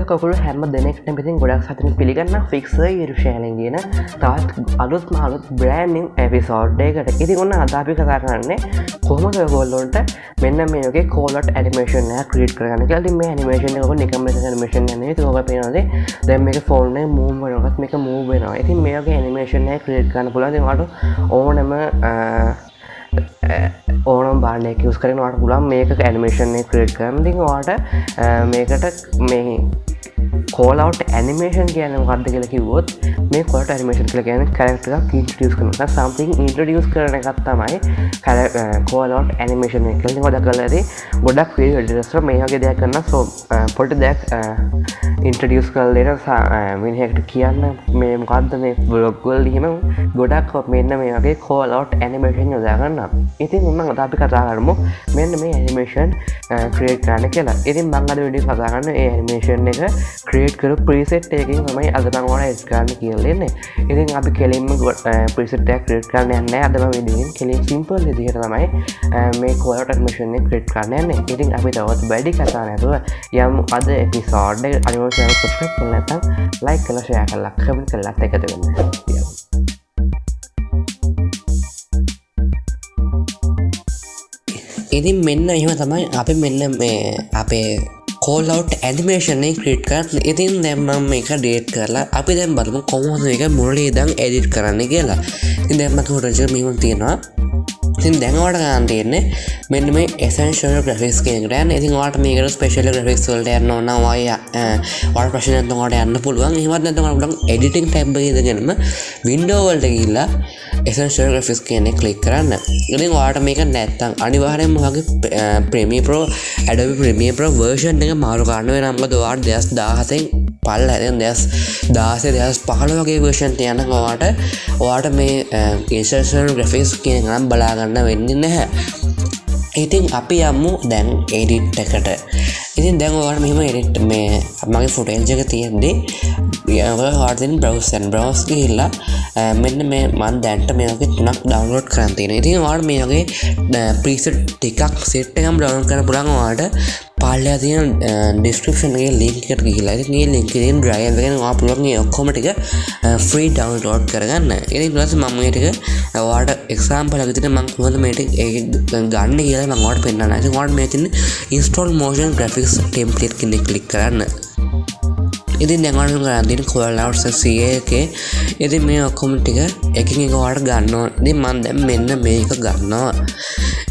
කකුළු හැම දෙනෙක්ට පිතින් ගොඩක් සතුන පිළිගන්න ෆික්සර් යුරුෂයලින් කියන තාත් අලුත් මාලුත් බ්‍රෑන්නිින් ඇපිසෝඩ්ඩයකට ඉති ඔන්න අදාපි කතා කරන්නේ කොහමද ගොල්ලොන්ට මෙන්න මේක කෝලට ඇනිමේෂන ක්‍රීට් කරගන්න කලි මේ ඇනිමේෂන ක නිකම නිමේෂන් න තෝක පේනදේ දැම් මේක ෆෝර්න මූවනොත් මේක මූ වෙනවා ඉතින් මේක ඇනිමේෂනය ක්‍රීට් කරන්න පුලදවාට ඕනම ඕනම් බානය කිවස් කරනවාට පුළන් මේක ඇනිමේෂන්ය ක්‍රේට් කරන වාට මේකට මේ කෝලවට් ඇනිමේෂන් කියන වර්ද කියල කිවොත් මේ කොට ඇනිමේෂන් කල කියන කරක්ටක් ඉන්ටියස් කරන සම්තිං ඉන්ට්‍රඩියස් කරන එකත් තමයි කෝලවට් ඇනිමේෂන් කල හොද කලද ගොඩක් ඩස්ර මේගේ දෙයක් කරන්න සෝ පොට දෙයක් ඉන්ට්‍රඩියස් කල්ලට මිනිහකට කියන්න මේ මොකක්ද මේ බ්ලොග්වල් හිම ගොඩක් මෙන්න මේගේ කෝලවට් ඇනිමේෂන් යොදාගන්න ඉතින් උන්න අදාපි කතා කරමු මෙන්න මේ ඇනිමේෂන් ක්‍රේට් කරන්න කියලා ඉතින් මංගද විඩි කතාගන්න ඒ ඇනිමේෂන් එක ක්‍රේට් කර ප්‍රීසෙට් එකකින් තමයි අදනවාට එස්කාන්න කියලෙන්නේ ඉතින් අපි කෙලින්ම ප්‍රිසට්ටක් ක්‍රේට් කරන්න යන්න අදම විඩියෙන් කෙලින් සිම්පල් විදිහට තමයි මේ කෝලට ඇනිමේෂන් ක්‍රේට් කරන්න යන්නේ ඉතින් අපි තවත් වැඩි කතා නැතුව යම් අද එපිසෝඩ් එක අනිවාර්යයෙන්ම සබ්ස්ක්‍රයිබ් කරලා නැත්නම් ලයික් කරලා ෂෙයා කරලා කමෙන්ට් කරලා එකතු වෙන්න ඉතින් මෙන්න එහෙම තමයි අපි මෙන්න මේ අපේ කෝලවට් ඇනිමේෂන් ක්‍රීට් කරන්න ඉතින් දැම්මම් මේක ඩේට් කරලා අපි දැම් බලමු කොහොමද එක මුරලි ඉදං එඩිට් කරන්න කියලා ඉතින් දැම්මත් හොරජ මීම තියෙනවා ඉතින් දැන්වට ගන්න තියෙන්නේ මෙන්න මේ එසෙන්ෂල් ග්‍රැෆික්ස් කියන එකට යන්න ඉතින් ඔයාලට මේකට ස්පෙෂල් ග්‍රැෆික්ස් වලට යන්න ඕන නම් ඔයාලට ප්‍රශ්න නැත්නම් ඔයාලට යන්න පුළුවන් එහෙමත් නැත්නම් ඔයාලට පුළුවන් එඩිටිං ටැබ් එකේ ඉඳගෙනම වින්ඩෝ වලට ගිහිල්ලා essential graphics කියන එක ක්ලික් කරන්න. ඉතින් ඔයාලට මේක නැත්තම් අනිවාර්යයෙන්ම ඔයාගේ Premiere Pro Adobe Premiere Pro version එක මාරු කරන්න වෙනවා. මොකද ඔයාලට 2017 පල්ල හැදෙන 2016 2015 වගේ version තියනක ඔයාලට මේ essential graphics කියන එක නම් බලා ගන්න වෙන්නේ නැහැ. ඉතින් අපි යමු දැන් edit එකට. ඉතින් දැන් ඔයාලට මෙහෙම edit මේ මගේ footage එක තියෙන්නේ ඔයාලට තියෙන browse ගිහිල්ලා මෙන්න මේ මම දැන්ට මේ වගේ තුනක් ඩවුන්ලෝඩ් කරන් තියෙනවා. ඉතින් ඔයාලට මේ වගේ preset ටිකක් set එකම ඩවුන්ලෝඩ් කරන්න පුළුවන් ඔයාලට පාලේ තියෙන description එකේ link එකට ගිහිල්ලා ඉතින් මේ link එකෙන් drive එකෙන් ඔයාලා පුළුවන් මේ ඔක්කොම ටික free download කරගන්න. ඉතින් ඊට පස්සේ මම මේ ටික ඔයාලට example එකක් විදිහට මම කොහොමද මේ ටික ගන්න කියලා මම ඔයාලට පෙන්නනවා. ඉතින් ඔයාලට මේ තියෙන install motion graphics template කියන එක click කරන්න. ඉතින් දැන් ඔයාලට ගන්න තියෙන callout CA එකේ ඉතින් මේ ඔක්කොම ටික එකින් එක ඔයාලට ගන්න ඕන. ඉතින් මම දැන් මෙන්න මේක ගන්නවා.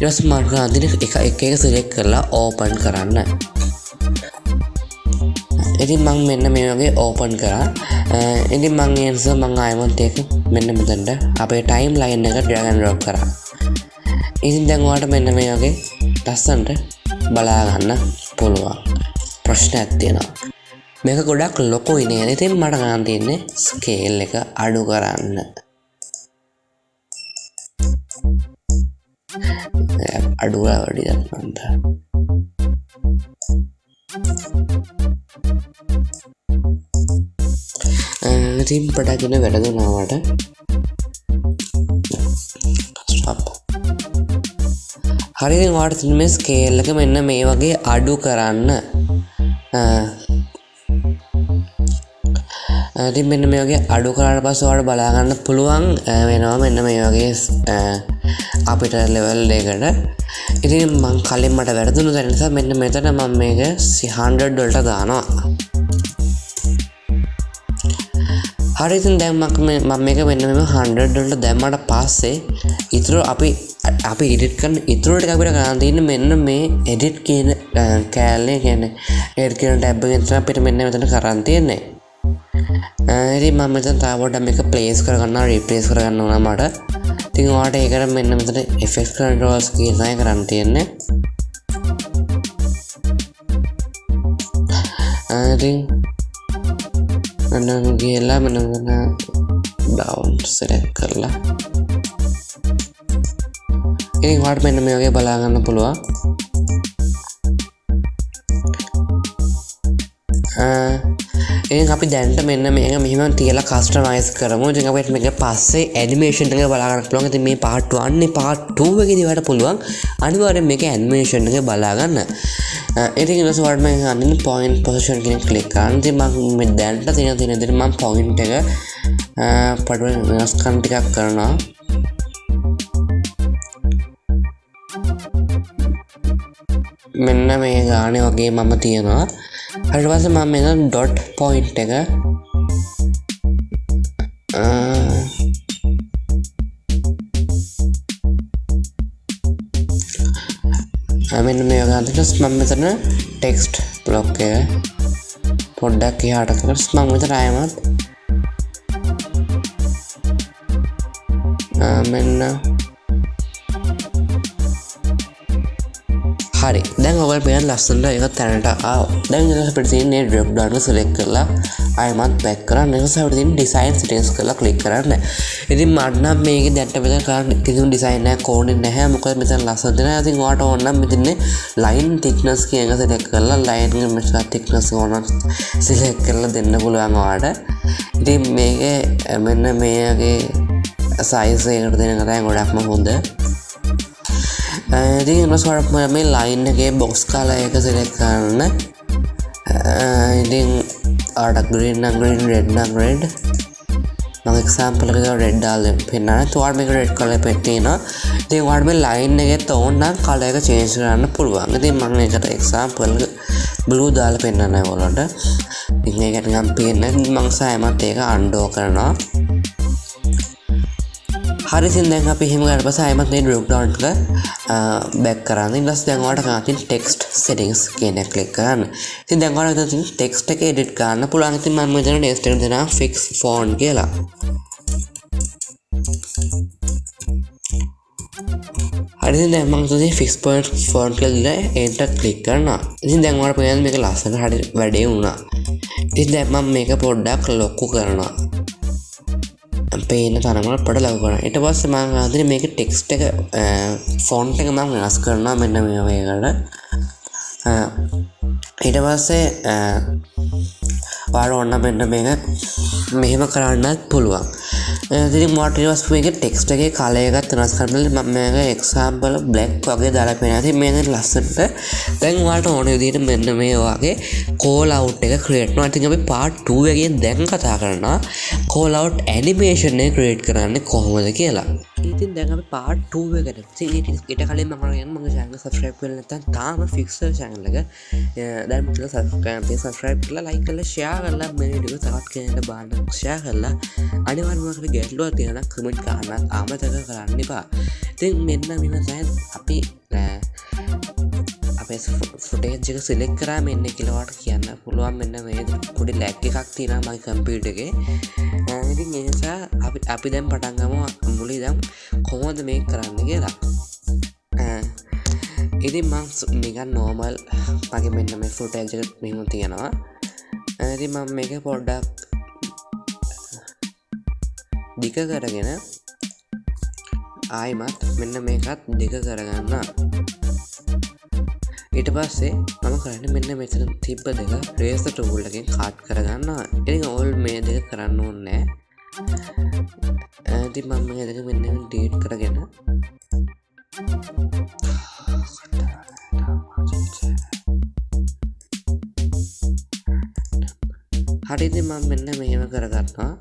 ඊට පස්සේ මම ගන්න තියෙන එක select කරලා open කරන්න. ඉතින් මම මෙන්න මේ වගේ open කරා. ඉතින් මම ඒ නිසා මම ආයෙත් ඒක මෙන්න මෙතනට අපේ timeline එක drag and drop කරා. ඉතින් දැන් ඔයාලට මෙන්න මේ වගේ ලස්සනට බලා ගන්න පුළුවන්. ප්‍රශ්නයක් තියෙනවා. මේක ගොඩක් ලොකුයි නේද? ඉතින් මට ගන්න තියෙන්නේ ස්කේල් එක අඩු කරන්න. අඩුවා වැඩි ගන්නන්න. ඉතින් පටගෙන වැඩ දුනාට ස්ටොප්. හරි දැන් ඔයාලට තියෙන මේ ස්කේල් එක මෙන්න මේ වගේ අඩු කරන්න. ඉතින් මෙන්න මේ වගේ අඩු කරාට පස්සේ ඔයාලට බලා ගන්න පුළුවන් වෙනවා මෙන්න මේ වගේ අපිට ලෙවල් එකකට. ඉතින් මම කලින් මට වැරදුණු දැන නිසා මෙන්න මෙතන මම මේක 100 වලට දානවා. හරි ඉතින් දැන් මම මේක මෙන්න මෙම 100 වලට දැම්මට පස්සේ ඊටර අපි edit කරන ඊටර ටික අපිට ගන්න තියෙන්නේ මෙන්න මේ edit කියන කැලේ කියන්නේ edit කියන tab එකෙන් තමයි අපිට මෙන්න මෙතන කරන් තියෙන්නේ. ඉතින් මම මෙතන තව පොඩ්ඩක් මේක place කරගන්නවා replace කරගන්න ඕන මට. ඉතින් ඔයාලට ඒකට මෙන්න මෙතන effect controls කියන එක කරන් තියෙන්නේ. ඉතින් මෙන්න ගිහලා මෙන්න down select කරලා ඉතින් ඔයාලට මෙන්න මේ වගේ බලා ගන්න පුළුවන්. ඉතින් අපි දැනට මෙන්න මේක මෙහෙම තියලා කස්ටමයිස් කරමු. ඉතින් අපිට මේක පස්සේ ඇනිමේෂන් එක බලා ගන්න පුළුවන්. ඉතින් මේ part 1 part 2 එකේදී ඔයාලට පුළුවන් අනිවාර්යෙන් මේක ඇනිමේෂන් එක බලා ගන්න. ඉතින් ඊට පස්සේ ඔයාලට මම අන්න point position කියන ක්ලික් කරන්න. ඉතින් මම මේ දැනට තියෙන විදිහට මම point එක පඩුවෙන් වෙනස්කම් ටිකක් කරනවා. මෙන්න මේ ගානේ වගේ මම තියනවා. ඊට පස්සේ මම මෙතන dot point එක මෙන්න මේ වගේ අන්තිමට මම මෙතන text block එක පොඩ්ඩක් එහාට කරලා මම මෙතන ආයමත් මෙන්න හරි දැන් ඔයගොල්ලෝ පේන ලස්සනට ඒක තැනට ආවා. දැන් ඊට පස්සේ අපිට තියෙන්නේ drop down එක select කරලා ආයෙමත් back කරන්න. ඊට පස්සේ අපිට තියෙන design settings කරලා click කරන්න. ඉතින් මට නම් මේකේ දැක්ට මෙතන කරන්න කිසිම design එකක් ඕනේ නැහැ. මොකද මෙතන ලස්සන දෙනවා. ඉතින් ඔයාලට ඕන නම් මෙතන line thickness කියන එක select කරලා line එක මෙතන thickness ඕන select කරලා දෙන්න පුළුවන් ඔයාලට. ඉතින් මේකේ මෙන්න මේගේ size එකට දෙන එක තමයි ගොඩක්ම හොඳ. ඉතින් ඊට මේ line එකේ box color එක select කරන්න. ඉතින් ආඩ green නම් green red නම් red මම example එකකට red දාලා පෙන්නනවා. ඒත් මේක red color එකක් තියෙනවා. ඉතින් ඔයාලට මේ line එකේ තෝන් නම් color එක change කරන්න පුළුවන්. ඉතින් මම ඒකට example blue දාලා පෙන්නනවා ඔයාලට. ඉතින් ඒකට නිකන් පේන්නේ මම සෑමත් ඒක undo කරනවා. හරි ඉතින් දැන් අපි එහෙම ගියාට පස්සේ ආයෙමත් මේ drop down එක back කරන්න. ඊට පස්සේ දැන් ඔයාලට ගන්න තියෙන text settings කියන එක click කරන්න. ඉතින් දැන් ඔයාලට තියෙන text එක edit කරන්න පුළුවන්. ඉතින් මම මෙතන text එකට දෙනවා fix font කියලා. හරි ඉතින් දැන් මම ඉතින් fix font කියලා enter click කරනවා. ඉතින් දැන් ඔයාලට පේන්නේ මේක ලස්සන හරි වැඩේ වුණා. ඉතින් දැන් මම මේක පොඩ්ඩක් ලොකු කරනවා. පේන තරමට පොඩ ලොකු කරනවා. ඊට පස්සේ මම අදින මේක ටෙක්ස්ට් එක ෆොන්ට් එක මම වෙනස් කරනවා මෙන්න මේ වගේකට. ඊට පස්සේ ඔයාලා ඕන මෙන්න මේක මෙහෙම කරන්නත් පුළුවන්. ඉතින් මට ඊට පස්සේ මේක ටෙක්ස්ට් එකේ කලර් එකත් වෙනස් කරන්න මම මේක example black වගේ දාලා පෙන්නනවා. ඉතින් මේක ලස්සනට දැන් ඔයාලට ඕන විදිහට මෙන්න මේ වගේ call out එක create කරනවා. ඉතින් අපි part 2 එකෙන් දැන් කතා කරනවා call out animation එක create කරන්නේ කොහොමද කියලා. ඉතින් දැන් අපි part 2 එකට ඊට කලින් මම කියන්න මගේ channel එක subscribe කරලා නැත්නම් තාම FixZer channel එක දැන් මට subscribe කරලා like කරලා share කරලා මේ වීඩියෝ තවත් කෙනෙක්ට බලන්න share කරලා අනිවාර්යයෙන්ම අපේ ගැටලුවක් තියෙනවා නම් comment කරන්න අමතක කරන්න එපා. ඉතින් මෙන්න මෙන්න තමයි අපි අපේ footage එක select කරා මෙන්න කියලා වට කියන්න පුළුවන්. මෙන්න මේ පොඩි lag එකක් තියෙනවා මගේ computer එකේ. ඉතින් ඒ නිසා අපි දැන් පටන් ගමු මුලින් ඉඳන් කොහොමද මේක කරන්න කියලා. ඉතින් මම නිකන් normal මගේ මෙන්න මේ footage එක මෙහෙම තියෙනවා. ඉතින් මම මේක පොඩ්ඩක් දිග කරගෙන ආයිමත් මෙන්න මේකත් දිග කරගන්න. ඊට පස්සේ මම කරන්නේ මෙන්න මෙතන තිබ්බ දෙක tracer tool එකෙන් කට් කරගන්නවා. ඉතින් ඕල් මේ දෙක කරන්න ඕනේ නැහැ. ඉතින් මම මේ දෙක මෙන්න delete කරගෙන හරි ඉතින් මම මෙන්න මෙහෙම කරගන්නවා.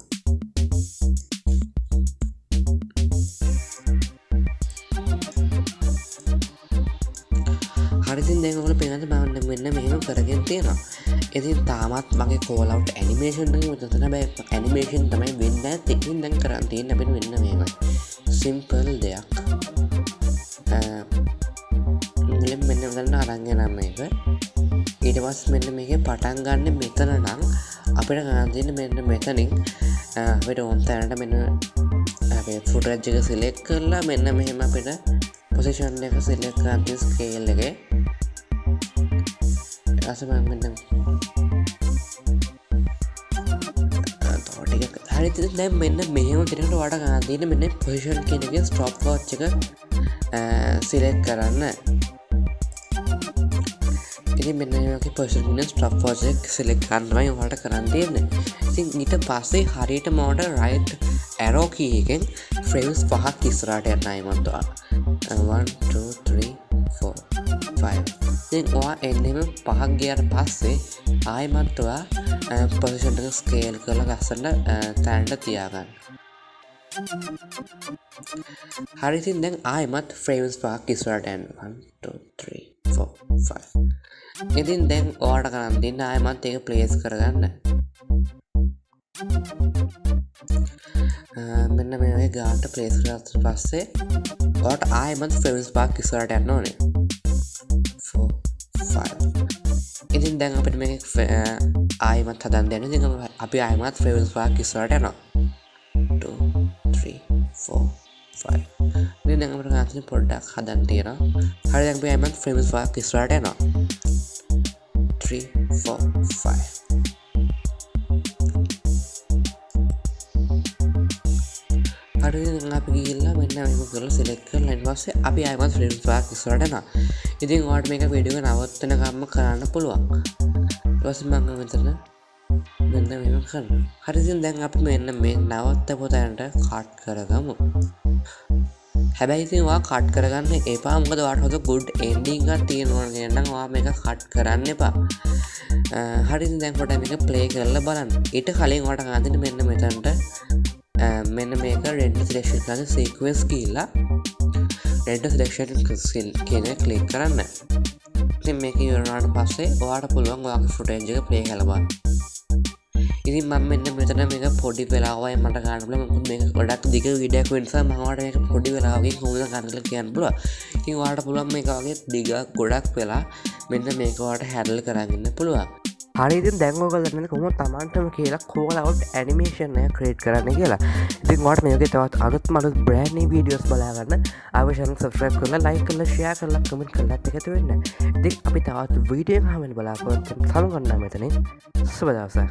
හරි ඉතින් දැන් ඔයාලා පේනද මම මෙන්න මෙහෙම කරගෙන තියෙනවා. ඉතින් තාමත් මගේ call out animation එක මෙතන හැබැයි animation තමයි වෙන්නේ නැත්. ඉතින් දැන් කරන් තියෙන්නේ අපිට මෙන්න මෙහෙමයි. simple දෙයක්. මෙන්න මෙතන අරන් යනවා මේක. ඊට පස්සේ මෙන්න මේකේ පටන් ගන්න මෙතන නම් අපිට ගන්න තියෙන්නේ මෙන්න මෙතනින් අපිට ඕන තැනට මෙන්න අපේ footage එක select කරලා මෙන්න මෙහෙම අපිට position එක select කරන් තියෙන scale එකේ අසමන් මෙන්න හරි ඉතින් දැන් මෙන්න මෙහෙම කෙනෙක්ට වඩා ගන්න තියෙන්නේ මෙන්න position කියන එකේ stopwatch එක select කරන්න. ඉතින් ඉතින් මෙන්න මේ වගේ personal stop watch එක select කරන්න තමයි ඔයාලට කරන්න තියෙන්නේ. ඉතින් ඊට පස්සේ හරියට මෝඩ right arrow key එකෙන් frames 5ක් ඉස්සරහට යන්න ආයෙමත් ඔයා 1 2 3 4 5 ඉතින් ඔයා එන්නෙම 5ක් ගියාට පස්සේ ආයෙමත් ඔයා position එක scale කරලා ලස්සනට තැනට තියාගන්න. හරි ඉතින් දැන් ආයෙමත් frames 5ක් ඉස්සරහට යන්න 1 2 3 4 5 ඉතින් දැන් ඔයාලට කරන්න තියෙන්නේ ආයෙමත් ඒක place කරගන්න. මෙන්න මේ වගේ ගානට place කරලා පස්සේ ඔයාලට ආයෙමත් frames 5ක් ඉස්සරහට යන්න ඕනේ 4 5 ඉතින් දැන් අපිට මේක ආයෙමත් හදන්න දෙන්න. ඉතින් අපි ආයෙමත් frames 5ක් ඉස්සරහට යනවා 2 3 4 5 ඉතින් දැන් අපිට ගානට පොඩ්ඩක් හදන්න තියෙනවා. හරි දැන් අපි ආයෙමත් frames 5ක් ඉස්සරහට යනවා 3 4 5 හරි දැන් අපි ගිහිල්ලා මෙන්න මේක කරලා select කරලා ඊට පස්සේ අපි ආයෙමත් frames 5ක් ඉස්සරහට යනවා. ඉතින් ඔයාලට මේක වීඩියෝ එක නවත්තනකම්ම කරන්න පුළුවන්. ඊට පස්සේ මම මෙතන මෙන්න මේක කරනවා. හරි ඉතින් දැන් අපි මෙන්න මේ නවත්තපු තැනට කට් කරගමු. හැබැයි ඉතින් ඔයා කට් කරගන්න එපා. මොකද ඔයාට හොඳ good ending එකක් තියෙනවා නම් ඔයා මේක කට් කරන්න එපා. හරි ඉතින් දැන් පොඩ්ඩක් මේක play කරලා බලන්න. ඊට කලින් ඔයාට ගන්න දෙන්න මෙන්න මෙතනට මෙන්න මේක render selection කරන sequence කියලා render selection කියන එක click කරන්න. ඉතින් මේක ඉවර වුණාට පස්සේ ඔයාට පුළුවන් ඔයාගේ footage එක play කරලා බලන්න. ඉතින් මම මෙන්න මෙතන මේක පොඩි වෙලාවයි මට ගන්න පුළුවන්. මොකද මේක ගොඩක් දිග වීඩියෝ එකක් වෙන නිසා මම ඔයාලට මේක පොඩි වෙලාවකින් කොහොමද ගන්න කියලා කියන්න පුළුවන්. ඉතින් ඔයාලට පුළුවන් මේක වගේ දිග ගොඩක් වෙලා මෙන්න මේක ඔයාලට handle කරගෙන ඉන්න පුළුවන්. හරි ඉතින් දැන් ඔයගොල්ලෝ දන්නේ කොහොමද Tamanටම කියලා callout animation එක create කරන්න කියලා. ඉතින් ඔයාලට මේ වගේ තවත් අලුත් brand new videos බලා ගන්න අපේ channel subscribe කරලා like කරලා share කරලා comment කරලා එකතු වෙන්න. ඉතින් අපි තවත් වීඩියෝ එකක් හම්බෙන්න බලාපොරොත්තු වෙනවා මෙතනින්. සුබ දවසක්.